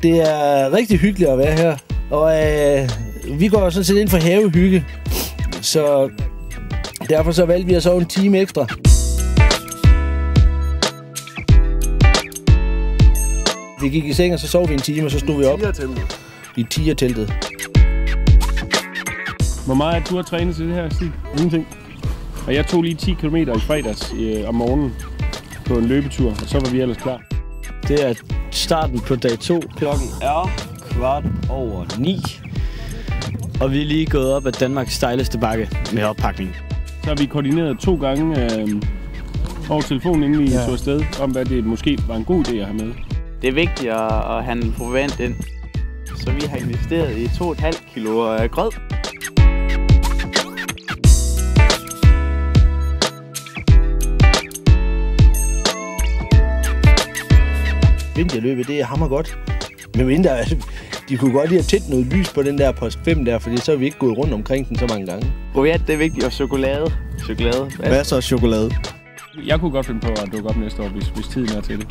Det er rigtig hyggeligt at være her, og vi går sådan set ind for havehygge, så derfor så valgte vi at sove en time ekstra. Vi gik i seng, og så sov vi en time, og så stod vi op i tigerteltet. Hvor meget er du har trænet til det her, Stig? Ingenting. Og jeg tog lige 10 km i fredags om morgenen på en løbetur, og så var vi ellers klar. Det er starten på dag 2. Klokken er 8:15, og vi er lige gået op ad Danmarks stejleste bakke med oppakning. Så har vi koordineret 2 gange over telefonen, inden vi tog afsted, om hvad det måske var en god idé at have med. Det er vigtigt at handle proviant ind, så vi har investeret i 2,5 kilo grød. Vinterløbet, det er hammer godt. Men mindre, de kunne godt lige have tændt noget lys på den der post 5 der, fordi så har vi ikke gået rundt omkring den så mange gange. Proviant, det er vigtigt, og chokolade. Masser af chokolade. Jeg kunne godt finde på at dukke op næste år, hvis tiden er til det.